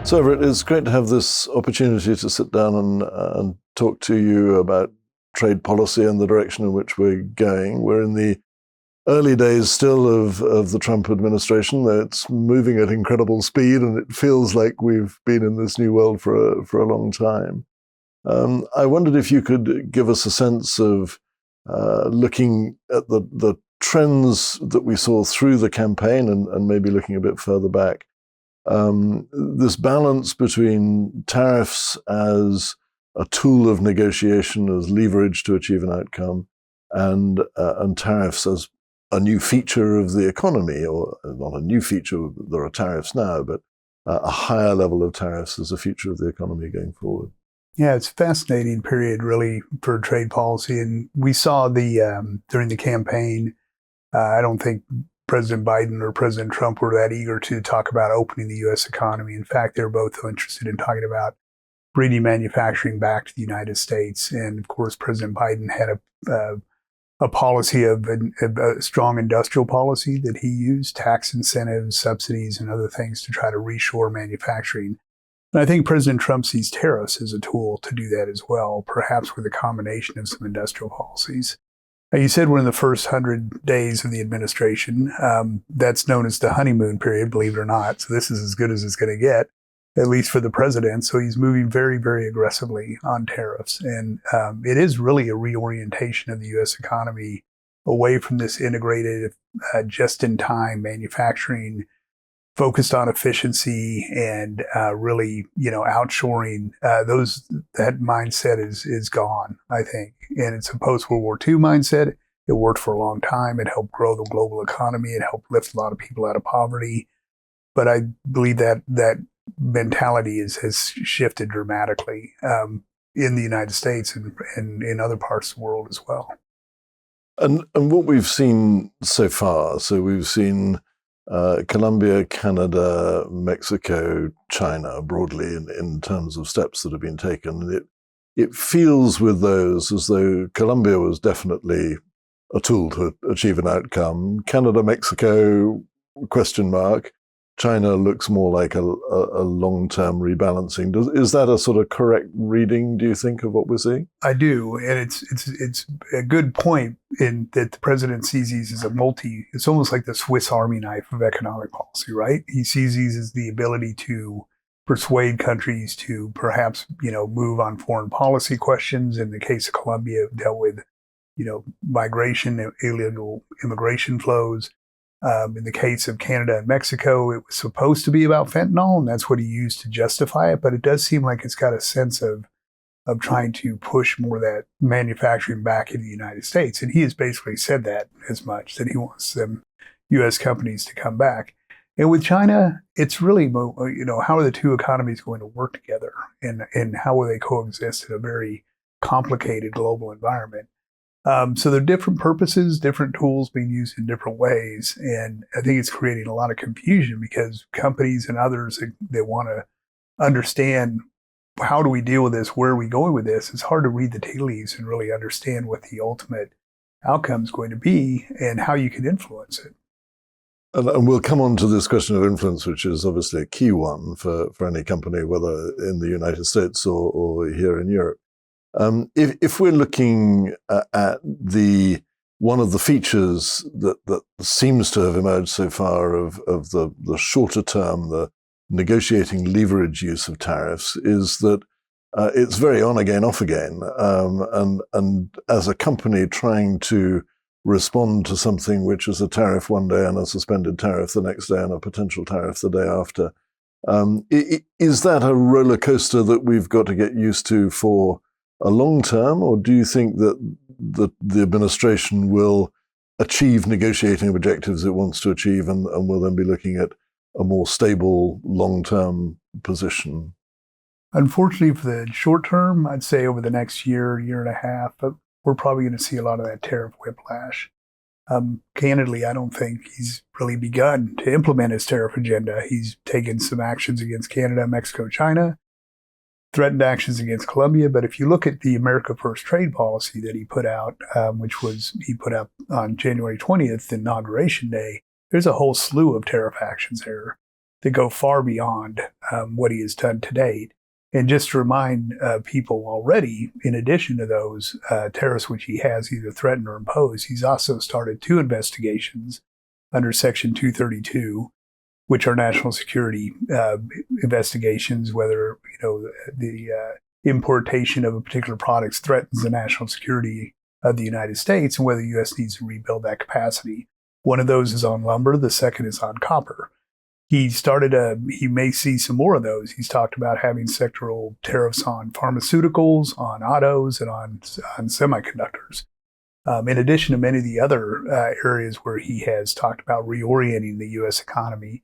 So, Everett, it's great to have this opportunity to sit down and talk to you about trade policy and the direction in which we're going. We're in the early days still of the Trump administration. It's moving at incredible speed, and it feels like we've been in this new world for a long time. I wondered if you could give us a sense of looking at the trends that we saw through the campaign and maybe looking a bit further back. This balance between tariffs as a tool of negotiation, as leverage to achieve an outcome, and tariffs as a new feature of the economy, or not a new feature, there are tariffs now, but a higher level of tariffs as a feature of the economy going forward. Yeah, it's a fascinating period, really, for trade policy. And we saw during the campaign, I don't think President Biden or President Trump were that eager to talk about opening the U.S. economy. In fact, they were both interested in talking about bringing manufacturing back to the United States. And of course, President Biden had a policy of a strong industrial policy that he used, tax incentives, subsidies, and other things to try to reshore manufacturing. And I think President Trump sees tariffs as a tool to do that as well, perhaps with a combination of some industrial policies. You said we're in the first 100 days of the administration. That's known as the honeymoon period, believe it or not. So this is as good as it's going to get, at least for the president. So he's moving very, very aggressively on tariffs. And it is really a reorientation of the U.S. economy away from this integrated, just-in-time manufacturing focused on efficiency and really, outshoring. That mindset is gone, I think. And it's a post-World War II mindset. It worked for a long time. It helped grow the global economy. It helped lift a lot of people out of poverty. But I believe that mentality has shifted dramatically in the United States and in other parts of the world as well. And what we've seen so far, so we've seen Colombia, Canada, Mexico, China broadly in terms of steps that have been taken. It feels with those as though Colombia was definitely a tool to achieve an outcome. Canada, Mexico, question mark. China looks more like a long-term rebalancing. Is that a sort of correct reading, do you think, of what we're seeing? I do, and it's a good point in that the president sees these as it's almost like the Swiss Army knife of economic policy, right? He sees these as the ability to persuade countries to perhaps, move on foreign policy questions. In the case of Colombia, it dealt with, migration, illegal immigration flows. In the case of Canada and Mexico, it was supposed to be about fentanyl, and that's what he used to justify it. But it does seem like it's got a sense of trying to push more of that manufacturing back into the United States. And he has basically said that as much, that he wants them U.S. companies to come back. And with China, it's really, how are the two economies going to work together, and how will they coexist in a very complicated global environment? So there are different purposes, different tools being used in different ways. And I think it's creating a lot of confusion because companies and others that want to understand, how do we deal with this? Where are we going with this? It's hard to read the tea leaves and really understand what the ultimate outcome is going to be and how you can influence it. And we'll come on to this question of influence, which is obviously a key one for any company, whether in the United States or here in Europe. If we're looking at one of the features that seems to have emerged so far of the shorter term, the negotiating leverage use of tariffs, is that it's very on again, off again. And as a company trying to respond to something which is a tariff one day and a suspended tariff the next day and a potential tariff the day after, is that a roller coaster that we've got to get used to for a long term, or do you think that the administration will achieve negotiating objectives it wants to achieve and will then be looking at a more stable long-term position? Unfortunately, for the short term, I'd say over the next year and a half, but we're probably going to see a lot of that tariff whiplash. Candidly, I don't think he's really begun to implement his tariff agenda. He's taken some actions against Canada, Mexico, China, threatened actions against Colombia. But if you look at the America First trade policy that he put out, he put up on January 20th, Inauguration Day, there's a whole slew of tariff actions there that go far beyond what he has done to date. And just to remind people already, in addition to those tariffs which he has either threatened or imposed, he's also started 2 investigations under Section 232, which are national security investigations, whether the importation of a particular product threatens the national security of the United States and whether the U.S. needs to rebuild that capacity. One of those is on lumber. The second is on copper. He may see some more of those. He's talked about having sectoral tariffs on pharmaceuticals, on autos, and on semiconductors. In addition to many of the other areas where he has talked about reorienting the U.S. economy.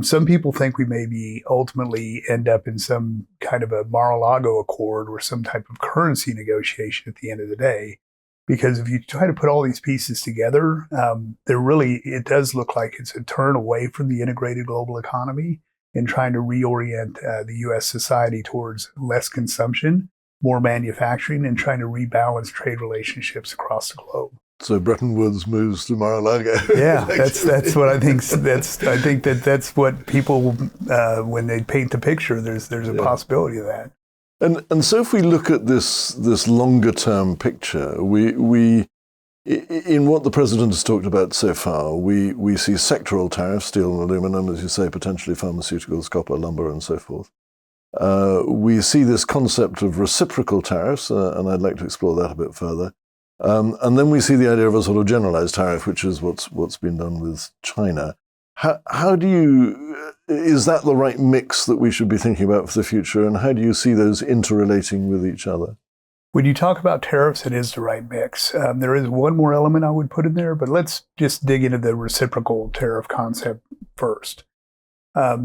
Some people think we maybe ultimately end up in some kind of a Mar-a-Lago accord or some type of currency negotiation at the end of the day. Because if you try to put all these pieces together, it does look like it's a turn away from the integrated global economy and trying to reorient the U.S. society towards less consumption, more manufacturing, and trying to rebalance trade relationships across the globe. So Bretton Woods moves to Mar-a-Lago. Yeah, that's what I think. I think that's what people when they paint the picture. There's a possibility of that. And so if we look at this longer term picture, we in what the president has talked about so far, we see sectoral tariffs, steel and aluminum, as you say, potentially pharmaceuticals, copper, lumber, and so forth. We see this concept of reciprocal tariffs, and I'd like to explore that a bit further. And then we see the idea of a sort of generalized tariff, which is what's been done with China. Is that the right mix that we should be thinking about for the future? And how do you see those interrelating with each other? When you talk about tariffs, it is the right mix. There is one more element I would put in there, but let's just dig into the reciprocal tariff concept first.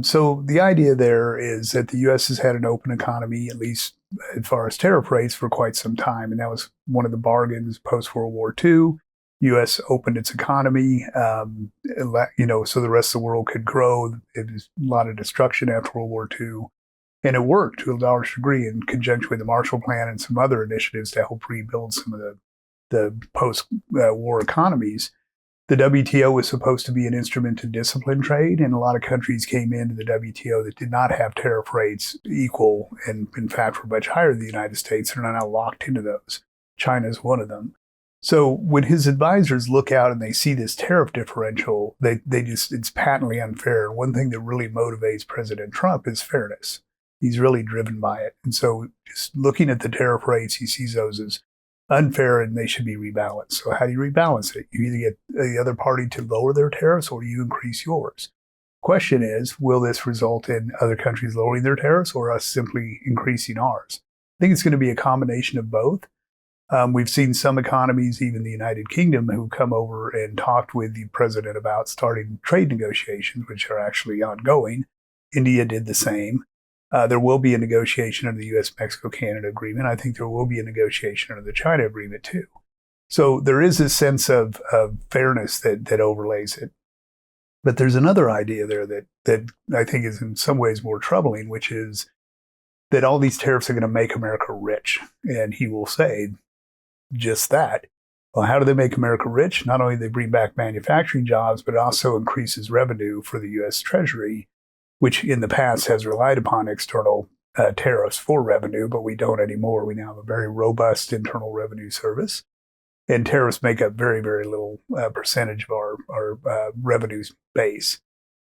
So the idea there is that the U.S. has had an open economy, at least as far as tariff rates, for quite some time. And that was one of the bargains post-World War II. U.S. opened its economy, so the rest of the world could grow. It was a lot of destruction after World War II. And it worked to a large degree in conjunction with the Marshall Plan and some other initiatives to help rebuild some of the post-war economies. The WTO was supposed to be an instrument to discipline trade, and a lot of countries came into the WTO that did not have tariff rates equal and, in fact, were much higher than the United States and are now locked into those. China is one of them. So when his advisors look out and they see this tariff differential, it's patently unfair. And one thing that really motivates President Trump is fairness. He's really driven by it. And so just looking at the tariff rates, he sees those as unfair and they should be rebalanced. So how do you rebalance it? You either get the other party to lower their tariffs or you increase yours. Question is, will this result in other countries lowering their tariffs or us simply increasing ours? I think it's going to be a combination of both. We've seen some economies, even the United Kingdom, who come over and talked with the president about starting trade negotiations, which are actually ongoing. India did the same. There will be a negotiation under the U.S.-Mexico-Canada agreement. I think there will be a negotiation under the China agreement, too. So there is a sense of fairness that overlays it. But there's another idea there that I think is in some ways more troubling, which is that all these tariffs are going to make America rich. And he will say just that. Well, how do they make America rich? Not only do they bring back manufacturing jobs, but it also increases revenue for the U.S. Treasury, which in the past has relied upon external tariffs for revenue, but we don't anymore. We now have a very robust internal revenue service. And tariffs make up very, very little percentage of our revenue base.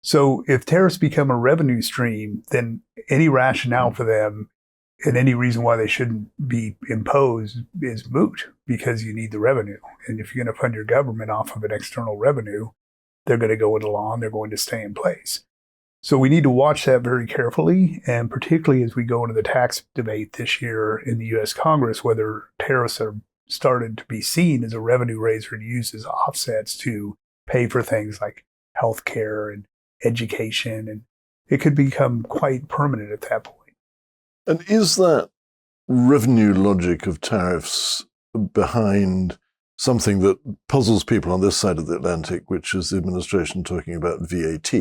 So if tariffs become a revenue stream, then any rationale for them and any reason why they shouldn't be imposed is moot because you need the revenue. And if you're going to fund your government off of an external revenue, they're going to go into law and they're going to stay in place. So we need to watch that very carefully, and particularly as we go into the tax debate this year in the U.S. Congress, whether tariffs are started to be seen as a revenue raiser and used as offsets to pay for things like healthcare and education, and it could become quite permanent at that point. And is that revenue logic of tariffs behind something that puzzles people on this side of the Atlantic, which is the administration talking about VAT,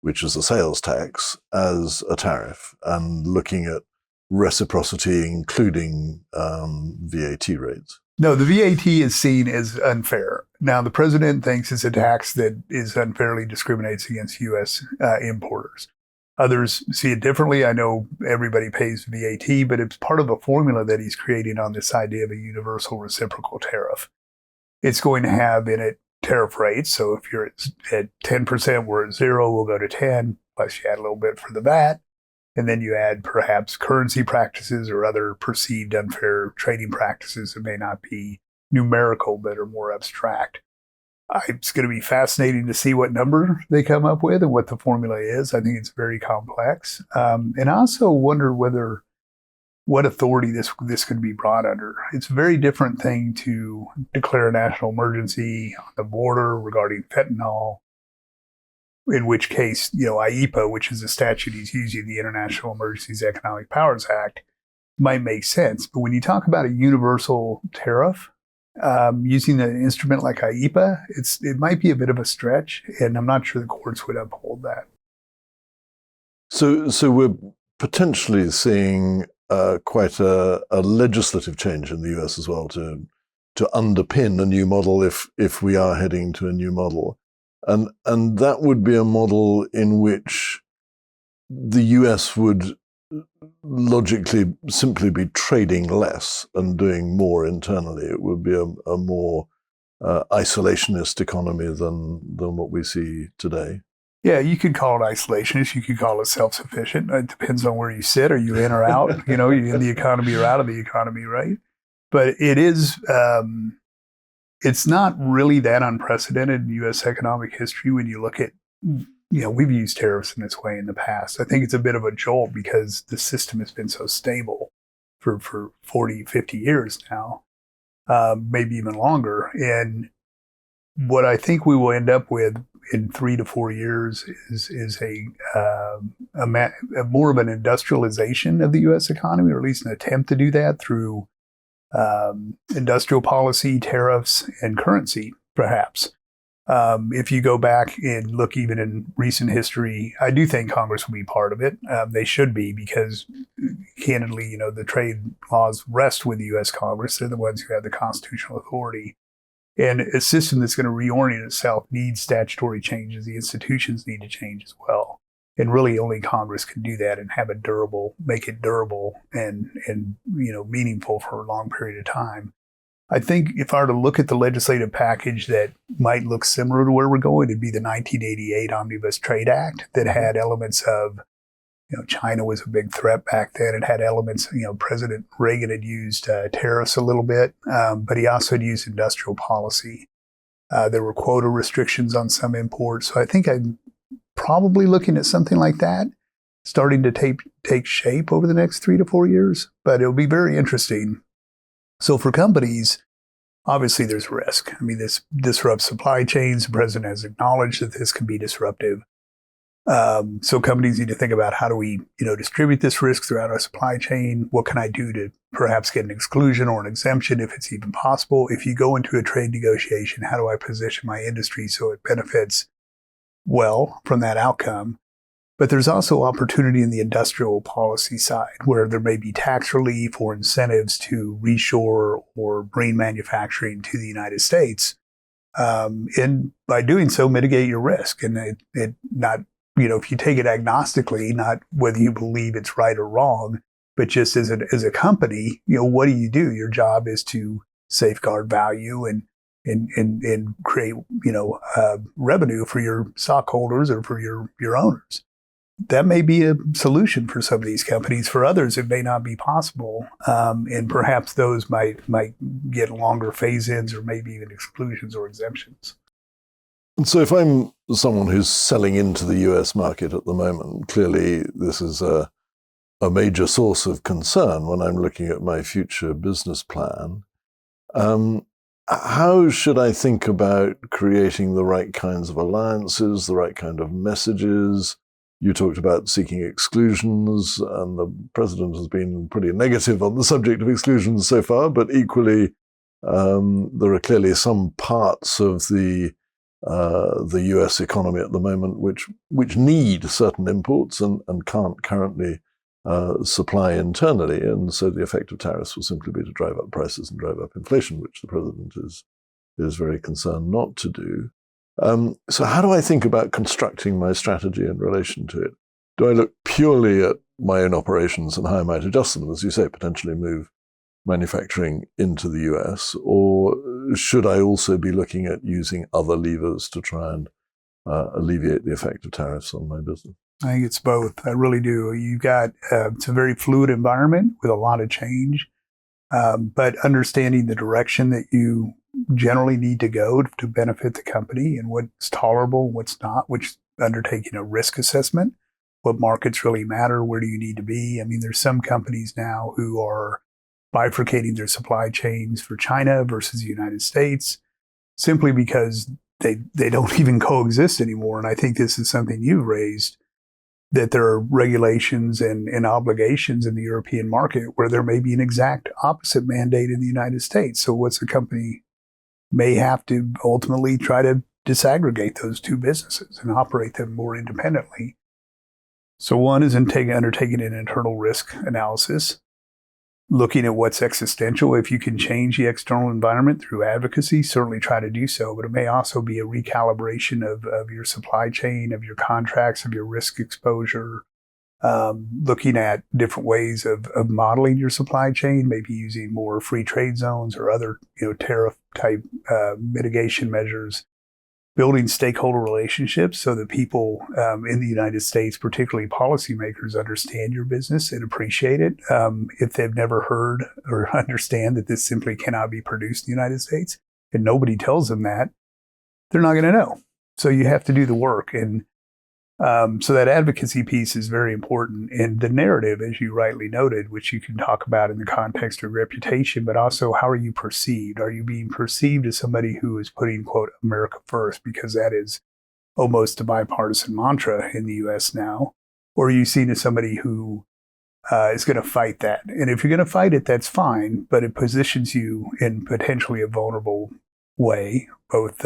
which is a sales tax, as a tariff, and looking at reciprocity, including VAT rates? No, the VAT is seen as unfair. Now, the president thinks it's a tax that is unfairly discriminates against U.S. Importers. Others see it differently. I know everybody pays VAT, but it's part of a formula that he's creating on this idea of a universal reciprocal tariff. It's going to have in it tariff rates. So if you're at 10%, we're at 0, we'll go to 10, plus you add a little bit for the VAT. And then you add perhaps currency practices or other perceived unfair trading practices that may not be numerical, but are more abstract. It's going to be fascinating to see what number they come up with and what the formula is. I think it's very complex. And I also wonder what authority this could be brought under. It's a very different thing to declare a national emergency on the border regarding fentanyl, in which case, IEPA, which is a statute he's using, the International Emergencies Economic Powers Act, might make sense. But when you talk about a universal tariff, using an instrument like IEPA, it might be a bit of a stretch, and I'm not sure the courts would uphold that. So we're potentially seeing quite a legislative change in the US as well to underpin a new model if we are heading to a new model. And that would be a model in which the US would logically simply be trading less and doing more internally. It would be a more isolationist economy than what we see today. Yeah, you could call it isolationist. You could call it self-sufficient. It depends on where you sit. Are you in or out? You're in the economy or out of the economy, right? But it is... it's not really that unprecedented in U.S. economic history when you look at, we've used tariffs in this way in the past. I think it's a bit of a jolt because the system has been so stable for 40, 50 years now, maybe even longer. And what I think we will end up with in 3 to 4 years is a more of an industrialization of the U.S. economy, or at least an attempt to do that through industrial policy, tariffs, and currency, perhaps. If you go back and look even in recent history, I do think Congress will be part of it. They should be, because candidly, the trade laws rest with the U.S. Congress. They're the ones who have the constitutional authority. And a system that's going to reorient itself needs statutory changes. The institutions need to change as well. And really only Congress can do that and have it durable, make it durable and meaningful for a long period of time. I think if I were to look at the legislative package that might look similar to where we're going, it'd be the 1988 Omnibus Trade Act that had elements of, China was a big threat back then. It had elements, President Reagan had used tariffs a little bit, but he also had used industrial policy. There were quota restrictions on some imports. So I think I'm probably looking at something like that starting to take shape over the next 3 to 4 years, but it'll be very interesting. So for companies, obviously there's risk. I mean, this disrupts supply chains. The president has acknowledged that this can be disruptive. So companies need to think about how do we, distribute this risk throughout our supply chain? What can I do to perhaps get an exclusion or an exemption if it's even possible? If you go into a trade negotiation, how do I position my industry so it benefits well from that outcome? But there's also opportunity in the industrial policy side where there may be tax relief or incentives to reshore or bring manufacturing to the United States. And by doing so, mitigate your risk. And it not, if you take it agnostically, not whether you believe it's right or wrong, but just as a company, what do? Your job is to safeguard value and create, revenue for your stockholders or for your owners. That may be a solution for some of these companies. For others, it may not be possible. And perhaps those might get longer phase-ins or maybe even exclusions or exemptions. And so if I'm someone who's selling into the US market at the moment, clearly this is a major source of concern when I'm looking at my future business plan. How should I think about creating the right kinds of alliances, the right kind of messages? You talked about seeking exclusions, and the president has been pretty negative on the subject of exclusions so far, but equally, there are clearly some parts of the US economy at the moment which need certain imports and can't currently supply internally, and so the effect of tariffs will simply be to drive up prices and drive up inflation, which the president is very concerned not to do. So how do I think about constructing my strategy in relation to it? Do I look purely at my own operations and how I might adjust them, as you say, potentially move manufacturing into the US, or should I also be looking at using other levers to try and alleviate the effect of tariffs on my business? I think it's both. I really do. You've got, it's a very fluid environment with a lot of change, but understanding the direction that you generally need to go to benefit the company and what's tolerable, what's not, which undertaking a risk assessment, what markets really matter, where do you need to be? I mean, there's some companies now who are bifurcating their supply chains for China versus the United States simply because they don't even coexist anymore. And I think this is something you've raised, that there are regulations and obligations in the European market where there may be an exact opposite mandate in the United States. So what's the company may have to ultimately try to disaggregate those two businesses and operate them more independently. So one is undertaking an internal risk analysis, looking at what's existential. If you can change the external environment through advocacy, certainly try to do so. But it may also be a recalibration of your supply chain, of your contracts, of your risk exposure, looking at different ways of modeling your supply chain, maybe using more free trade zones or other tariff type mitigation measures. Building stakeholder relationships so that people in the United States, particularly policymakers, understand your business and appreciate it. If they've never heard or understand that this simply cannot be produced in the United States, and nobody tells them that, they're not going to know. So you have to do the work. And so that advocacy piece is very important. And the narrative, as you rightly noted, which you can talk about in the context of reputation, but also how are you perceived? Are you being perceived as somebody who is putting, quote, America first, because that is almost a bipartisan mantra in the U.S. now? Or are you seen as somebody who is going to fight that? And if you're going to fight it, that's fine, but it positions you in potentially a vulnerable way, both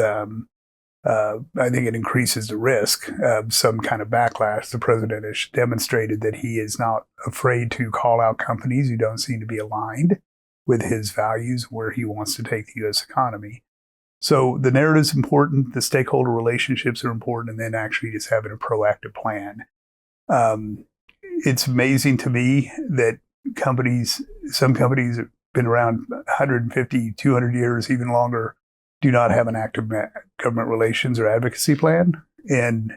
I think it increases the risk of some kind of backlash. The president has demonstrated that he is not afraid to call out companies who don't seem to be aligned with his values, where he wants to take the U.S. economy. So the narrative is important, the stakeholder relationships are important, and then actually just having a proactive plan. It's amazing to me that some companies have been around 150, 200 years, even longer, do not have an active government relations or advocacy plan. And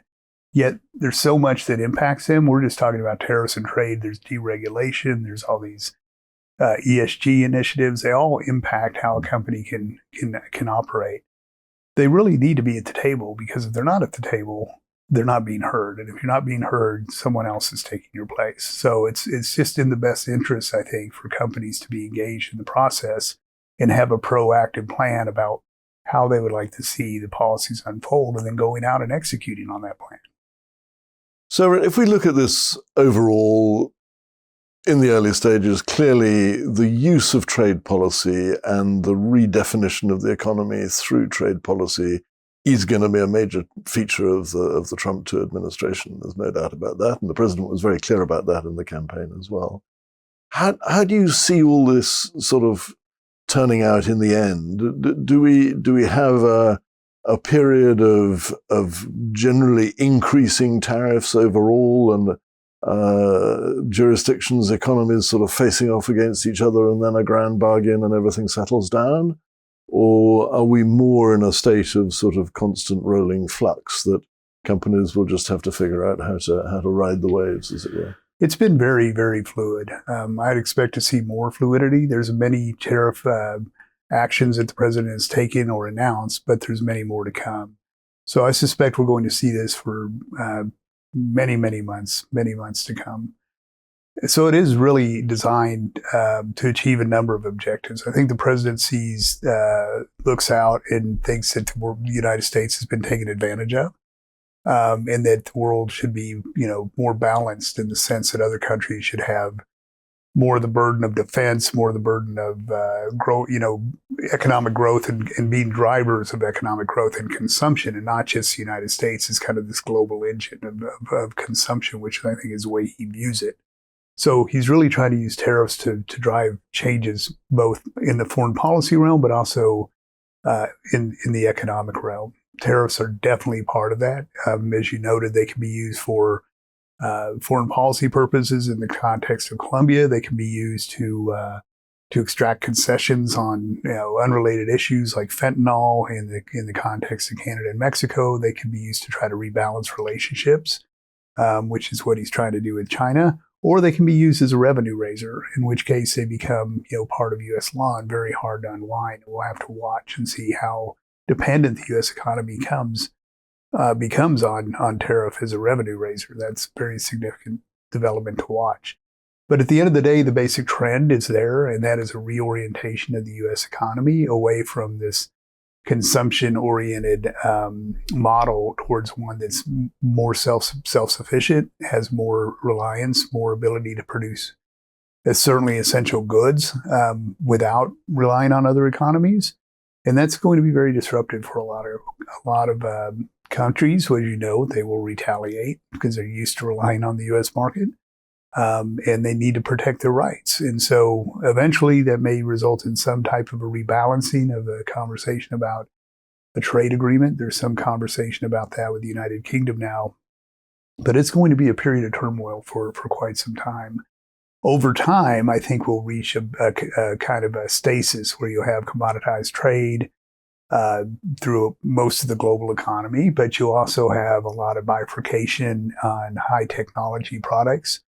yet there's so much that impacts them. We're just talking about tariffs and trade. There's deregulation. There's all these ESG initiatives. They all impact how a company can operate. They really need to be at the table, because if they're not at the table, they're not being heard. And if you're not being heard, someone else is taking your place. So it's just in the best interest, I think, for companies to be engaged in the process and have a proactive plan about how they would like to see the policies unfold, and then going out and executing on that plan. So if we look at this overall in the early stages, clearly the use of trade policy and the redefinition of the economy through trade policy is going to be a major feature of the Trump 2 administration. There's no doubt about that. And the president was very clear about that in the campaign as well. How do you see all this sort of turning out in the end? Do we have a period of generally increasing tariffs overall, and jurisdictions, economies sort of facing off against each other, and then a grand bargain and everything settles down? Or are we more in a state of sort of constant rolling flux that companies will just have to figure out how to ride the waves, as it were? It's been very, very fluid. I'd expect to see more fluidity. There's many tariff actions that the president has taken or announced, but there's many more to come. So I suspect we're going to see this for many months to come. So it is really designed to achieve a number of objectives. I think the president looks out and thinks that the United States has been taken advantage of. And that the world should be, more balanced, in the sense that other countries should have more of the burden of defense, more of the burden of economic growth and being drivers of economic growth and consumption, and not just the United States as kind of this global engine of consumption, which I think is the way he views it. So he's really trying to use tariffs to drive changes both in the foreign policy realm, but also in the economic realm. Tariffs are definitely part of that. As you noted, they can be used for foreign policy purposes in the context of Colombia. They can be used to extract concessions on unrelated issues like fentanyl in the context of Canada and Mexico. They can be used to try to rebalance relationships, which is what he's trying to do with China. Or they can be used as a revenue raiser, in which case they become part of U.S. law and very hard to unwind. We'll have to watch and see how dependent the U.S. economy becomes on tariff as a revenue raiser. That's a very significant development to watch. But at the end of the day, the basic trend is there, and that is a reorientation of the U.S. economy away from this consumption-oriented model towards one that's more self-sufficient, has more reliance, more ability to produce certainly essential goods without relying on other economies. And that's going to be very disruptive for a lot of countries. As you know, they will retaliate because they're used to relying on the U.S. market. And they need to protect their rights. And so eventually that may result in some type of a rebalancing of a conversation about a trade agreement. There's some conversation about that with the United Kingdom now. But it's going to be a period of turmoil for quite some time. Over time, I think we'll reach a kind of a stasis where you'll have commoditized trade through most of the global economy, but you'll also have a lot of bifurcation on high technology products,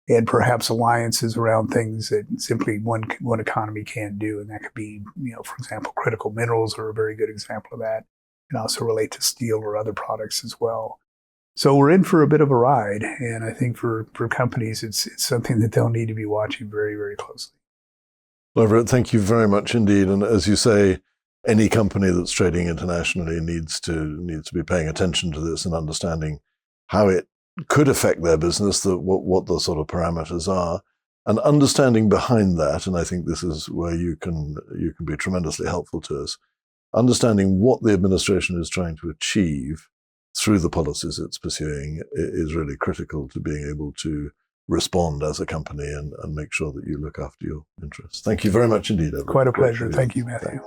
and perhaps alliances around things that simply one economy can't do. And that could be, for example, critical minerals are a very good example of that, and also relate to steel or other products as well. So we're in for a bit of a ride. And I think for companies, it's something that they'll need to be watching very, very closely. Well, Everett, thank you very much indeed. And as you say, any company that's trading internationally needs to be paying attention to this and understanding how it could affect their business, what the sort of parameters are, and understanding behind that. And I think this is where you can be tremendously helpful to us. Understanding what the administration is trying to achieve through the policies it's pursuing is really critical to being able to respond as a company and make sure that you look after your interests. Thank you very much indeed, Everett. Quite a pleasure. Thank you, Matthew. Thanks.